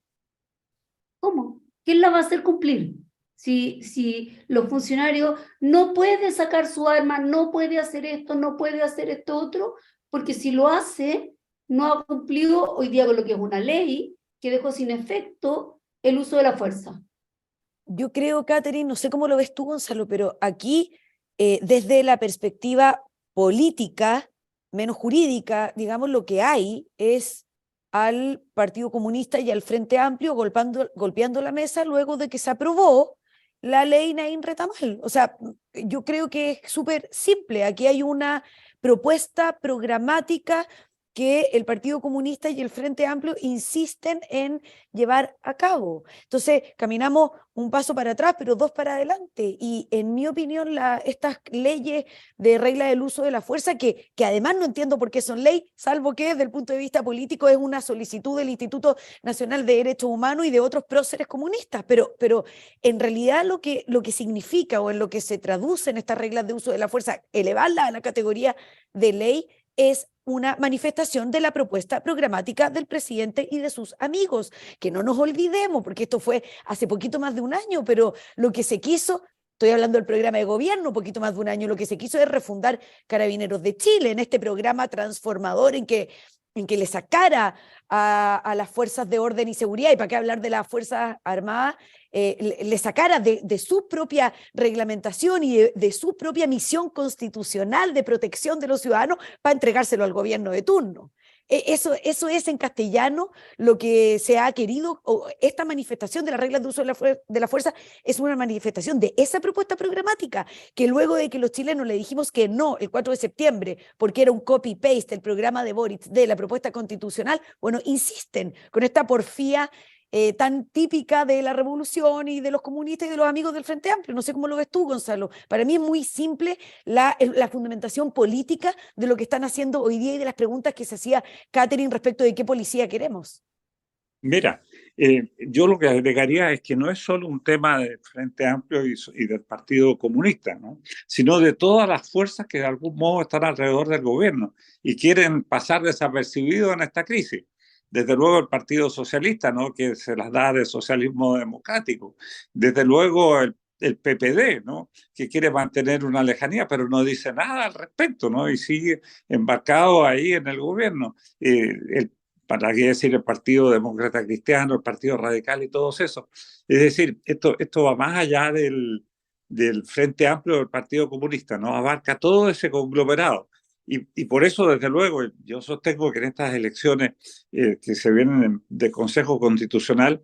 ¿Cómo? ¿Quién la va a hacer cumplir? Si los funcionarios no pueden sacar su arma, no puede hacer esto, no puede hacer esto otro, porque si lo hace, no ha cumplido hoy día con lo que es una ley que dejó sin efecto el uso de la fuerza. Yo creo, Catherine, no sé cómo lo ves tú, Gonzalo, pero aquí, desde la perspectiva política, menos jurídica, digamos, lo que hay es al Partido Comunista y al Frente Amplio golpeando la mesa luego de que se aprobó la ley Naín Retamal. O sea, yo creo que es súper simple. Aquí hay una propuesta programática que el Partido Comunista y el Frente Amplio insisten en llevar a cabo. Entonces, caminamos un paso para atrás, pero dos para adelante. Y en mi opinión, estas leyes de regla del uso de la fuerza, que además no entiendo por qué son ley, salvo que desde el punto de vista político es una solicitud del Instituto Nacional de Derechos Humanos y de otros próceres comunistas, pero en realidad lo que significa o en lo que se traduce en estas reglas de uso de la fuerza, elevarla a la categoría de ley, es una manifestación de la propuesta programática del presidente y de sus amigos. Que no nos olvidemos, porque esto fue hace poquito más de un año, pero lo que se quiso, estoy hablando del programa de gobierno, un poquito más de un año, lo que se quiso es refundar Carabineros de Chile en este programa transformador en que le sacara a las fuerzas de orden y seguridad, y para qué hablar de las Fuerzas Armadas, le sacara de su propia reglamentación y de su propia misión constitucional de protección de los ciudadanos para entregárselo al gobierno de turno. Eso es en castellano lo que se ha querido, o esta manifestación de las reglas de uso de la fuerza es una manifestación de esa propuesta programática, que luego de que los chilenos le dijimos que no el 4 de septiembre, porque era un copy-paste el programa de Boric de la propuesta constitucional, bueno, insisten con esta porfía tan típica de la revolución y de los comunistas y de los amigos del Frente Amplio. No sé cómo lo ves tú, Gonzalo. Para mí es muy simple la fundamentación política de lo que están haciendo hoy día y de las preguntas que se hacía Catherine respecto de qué policía queremos. Mira, yo lo que agregaría es que no es solo un tema del Frente Amplio y del Partido Comunista, ¿no? Sino de todas las fuerzas que de algún modo están alrededor del gobierno y quieren pasar desapercibidos en esta crisis. Desde luego el Partido Socialista, ¿no? Que se las da de socialismo democrático. Desde luego el PPD, ¿no? Que quiere mantener una lejanía, pero no dice nada al respecto, ¿no? Y sigue embarcado ahí en el gobierno. Para qué decir el Partido Demócrata Cristiano, el Partido Radical y todos esos. Es decir, esto va más allá del Frente Amplio del Partido Comunista, ¿no? Abarca todo ese conglomerado. Y por eso, desde luego, yo sostengo que en estas elecciones que se vienen de Consejo Constitucional,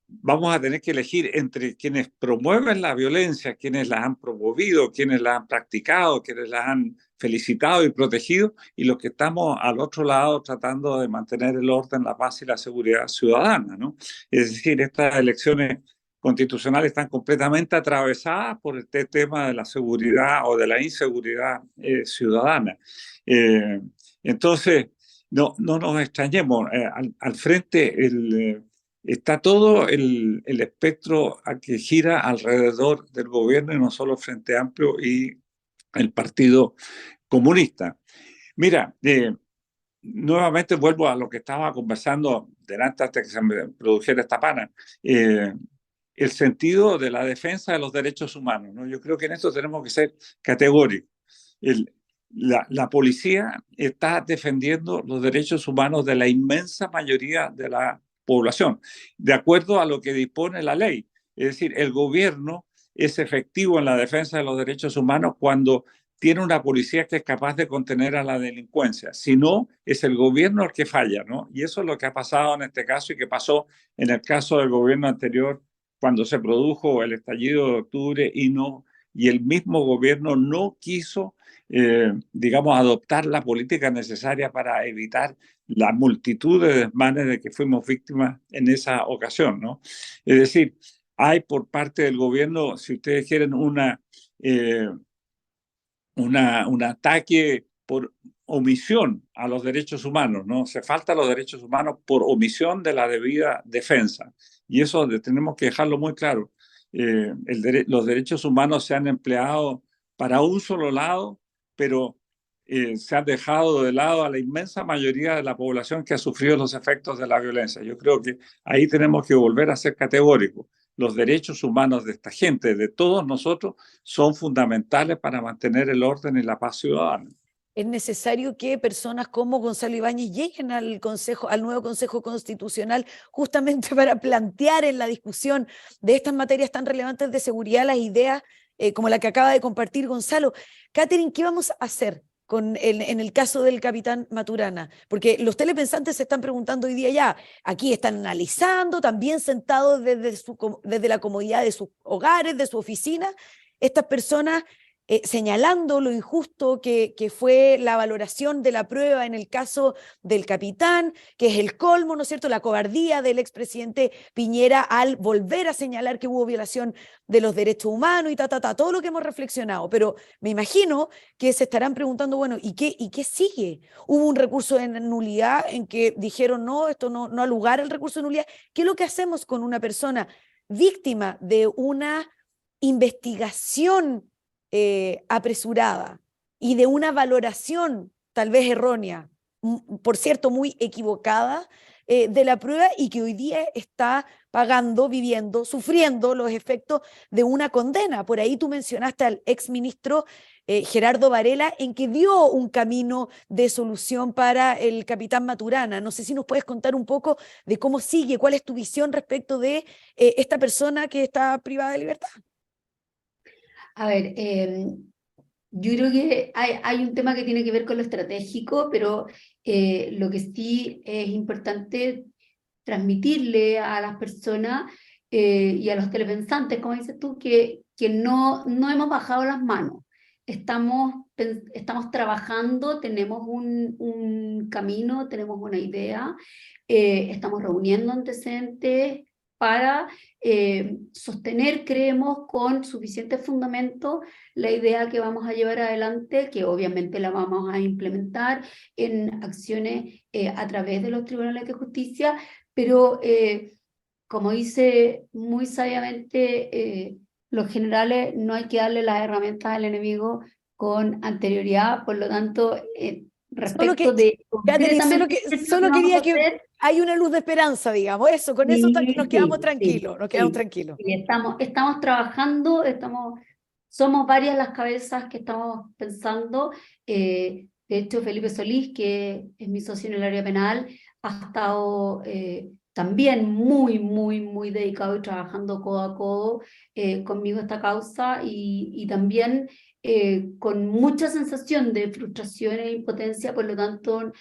vamos a tener que elegir entre quienes promueven la violencia, quienes la han promovido, quienes la han practicado, quienes la han felicitado y protegido, y los que estamos al otro lado tratando de mantener el orden, la paz y la seguridad ciudadana, ¿no? Es decir, estas elecciones constitucionales están completamente atravesadas por este tema de la seguridad o de la inseguridad ciudadana. Entonces, no nos extrañemos, al frente está todo el espectro que gira alrededor del gobierno y no solo el Frente Amplio y el Partido Comunista. Mira, nuevamente vuelvo a lo que estaba conversando delante antes que se me produjera esta pana. El sentido de la defensa de los derechos humanos, ¿no? Yo creo que en esto tenemos que ser categóricos. La policía está defendiendo los derechos humanos de la inmensa mayoría de la población, de acuerdo a lo que dispone la ley. Es decir, el gobierno es efectivo en la defensa de los derechos humanos cuando tiene una policía que es capaz de contener a la delincuencia. Si no, es el gobierno el que falla, ¿no? Y eso es lo que ha pasado en este caso y que pasó en el caso del gobierno anterior cuando se produjo el estallido de octubre y el mismo gobierno no quiso, digamos, adoptar la política necesaria para evitar la multitud de desmanes de que fuimos víctimas en esa ocasión, ¿no? Es decir, hay por parte del gobierno, si ustedes quieren, un ataque por omisión a los derechos humanos, ¿no? Se falta los derechos humanos por omisión de la debida defensa. Y eso tenemos que dejarlo muy claro. Los derechos humanos se han empleado para un solo lado, pero se han dejado de lado a la inmensa mayoría de la población que ha sufrido los efectos de la violencia. Yo creo que ahí tenemos que volver a ser categóricos. Los derechos humanos de esta gente, de todos nosotros, son fundamentales para mantener el orden y la paz ciudadana. Es necesario que personas como Gonzalo Ibáñez lleguen al nuevo Consejo Constitucional justamente para plantear en la discusión de estas materias tan relevantes de seguridad las ideas como la que acaba de compartir Gonzalo. Catherine, ¿qué vamos a hacer en el caso del capitán Maturana? Porque los telepensantes se están preguntando hoy día ya, aquí están analizando, también sentados desde la comodidad de sus hogares, de su oficina, estas personas señalando lo injusto que fue la valoración de la prueba en el caso del capitán, que es el colmo, ¿no es cierto?, la cobardía del expresidente Piñera al volver a señalar que hubo violación de los derechos humanos y todo lo que hemos reflexionado. Pero me imagino que se estarán preguntando, bueno, ¿y qué sigue? Hubo un recurso de nulidad en que dijeron, no, esto no ha lugar al recurso de nulidad. ¿Qué es lo que hacemos con una persona víctima de una investigación apresurada y de una valoración tal vez errónea, por cierto, muy equivocada de la prueba y que hoy día está pagando, viviendo, sufriendo los efectos de una condena? Por ahí tú mencionaste al exministro Gerardo Varela en que dio un camino de solución para el capitán Maturana. No sé si nos puedes contar un poco de cómo sigue, cuál es tu visión respecto de esta persona que está privada de libertad. A ver, yo creo que hay un tema que tiene que ver con lo estratégico, pero lo que sí es importante transmitirle a las personas y a los telepensantes, como dices tú, que no hemos bajado las manos. Estamos trabajando, tenemos un camino, tenemos una idea, estamos reuniendo antecedentes para sostener, creemos, con suficiente fundamento la idea que vamos a llevar adelante, que obviamente la vamos a implementar en acciones a través de los tribunales de justicia, pero como dice muy sabiamente los generales, no hay que darle las herramientas al enemigo con anterioridad, por lo tanto, respecto de concretamente solo quería que hay una luz de esperanza, digamos, eso, con eso nos quedamos tranquilos, nos quedamos tranquilos. Sí, estamos trabajando, somos varias las cabezas que estamos pensando. De hecho, Felipe Solís, que es mi socio en el área penal, ha estado también muy dedicado y trabajando codo a codo conmigo esta causa y también con mucha sensación de frustración e impotencia. Por lo tanto,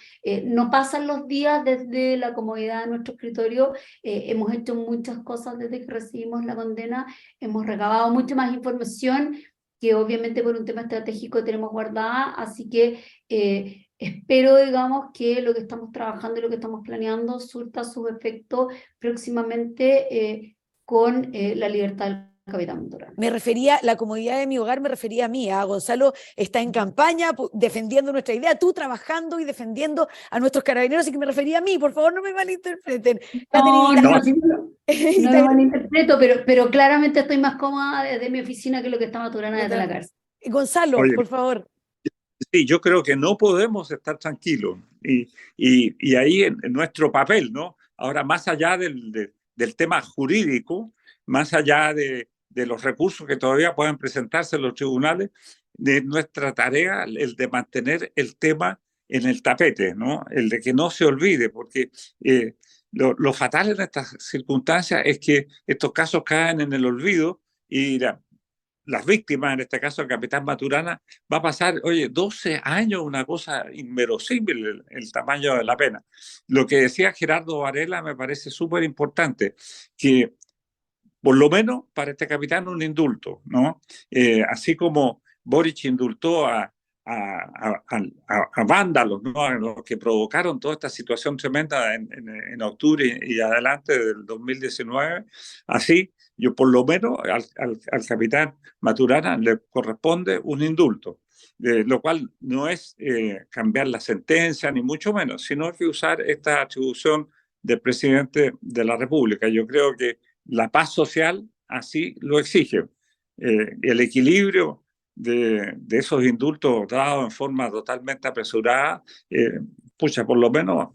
no pasan los días desde la comodidad de nuestro escritorio. Hemos hecho muchas cosas desde que recibimos la condena, hemos recabado mucha más información que obviamente por un tema estratégico tenemos guardada, así que espero, digamos, que lo que estamos trabajando y lo que estamos planeando surta sus efectos próximamente con la libertad del capitán Maturana. Me refería, la comodidad de mi hogar me refería a mí. Gonzalo está en campaña defendiendo nuestra idea, tú trabajando y defendiendo a nuestros carabineros, así que me refería a mí, por favor no me malinterpreten. No, Catherine, no lo malinterpreto, pero claramente estoy más cómoda desde mi oficina que lo que está Maturana desde la cárcel. Gonzalo, Oye, por favor. Sí, yo creo que no podemos estar tranquilos. Y ahí en nuestro papel, ¿no? Ahora, más allá del tema jurídico, más allá de los recursos que todavía pueden presentarse en los tribunales, de nuestra tarea, el de mantener el tema en el tapete, ¿no? El de que no se olvide, porque lo fatal en estas circunstancias es que estos casos caen en el olvido y las víctimas, en este caso el capitán Maturana, va a pasar, oye, 12 años, una cosa inverosímil el tamaño de la pena. Lo que decía Gerardo Varela me parece súper importante, que por lo menos para este capitán un indulto, ¿no? Así como Boric indultó a vándalos, ¿no? A los que provocaron toda esta situación tremenda en octubre y adelante del 2019, así yo por lo menos al capitán Maturana le corresponde un indulto, lo cual no es cambiar la sentencia, ni mucho menos, sino que usar esta atribución del presidente de la República. Yo creo que la paz social así lo exige. El equilibrio de esos indultos dados en forma totalmente apresurada, pucha, por lo menos,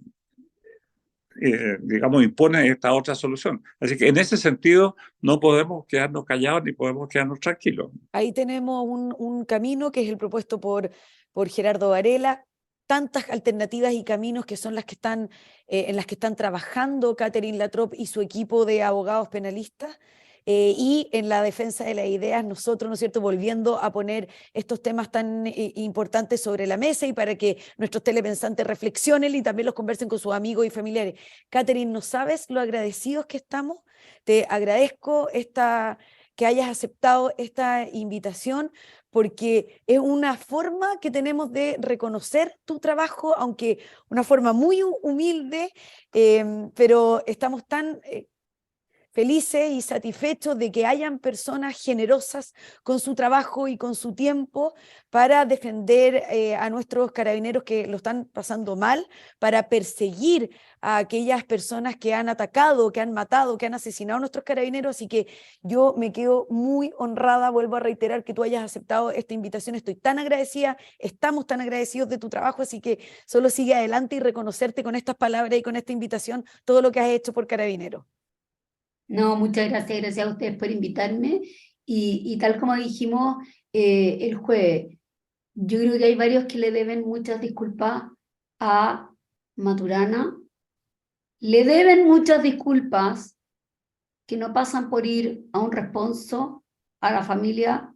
digamos, impone esta otra solución. Así que en ese sentido no podemos quedarnos callados ni podemos quedarnos tranquilos. Ahí tenemos un camino que es el propuesto por Gerardo Varela, tantas alternativas y caminos que son las que están, en las que están trabajando Catherine Latrop y su equipo de abogados penalistas. Y en la defensa de las ideas, nosotros, ¿no es cierto?, volviendo a poner estos temas tan importantes sobre la mesa y para que nuestros telepensantes reflexionen y también los conversen con sus amigos y familiares. Catherine, no sabes lo agradecidos que estamos. Te agradezco que hayas aceptado esta invitación, porque es una forma que tenemos de reconocer tu trabajo, aunque una forma muy humilde, pero estamos tan felices y satisfechos de que hayan personas generosas con su trabajo y con su tiempo para defender a nuestros carabineros que lo están pasando mal, para perseguir a aquellas personas que han atacado, que han matado, que han asesinado a nuestros carabineros. Así que yo me quedo muy honrada, vuelvo a reiterar que tú hayas aceptado esta invitación, estoy tan agradecida, estamos tan agradecidos de tu trabajo, así que solo sigue adelante y reconocerte con estas palabras y con esta invitación todo lo que has hecho por Carabineros. No, muchas gracias a ustedes por invitarme y tal como dijimos el jueves, yo creo que hay varios que le deben muchas disculpas a Maturana, le deben muchas disculpas que no pasan por ir a un responso a la familia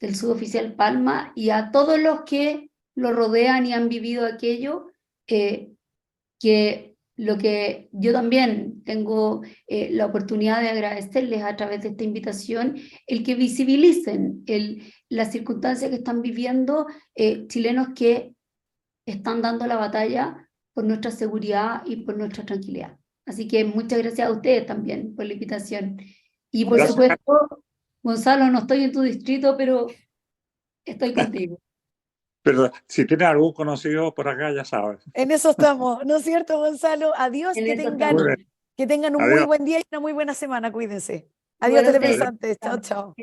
del suboficial Palma y a todos los que lo rodean y han vivido aquello, que lo que yo también tengo la oportunidad de agradecerles a través de esta invitación, el que visibilicen las circunstancias que están viviendo chilenos que están dando la batalla por nuestra seguridad y por nuestra tranquilidad. Así que muchas gracias a ustedes también por la invitación. Y por supuesto, Gonzalo, no estoy en tu distrito, pero estoy contigo. Pero si tienes algún conocido por acá, ya sabes. En eso estamos, ¿no es cierto, Gonzalo? Adiós, que tengan un muy buen día y una muy buena semana, cuídense. Adiós, telepensantes. Chao, chao.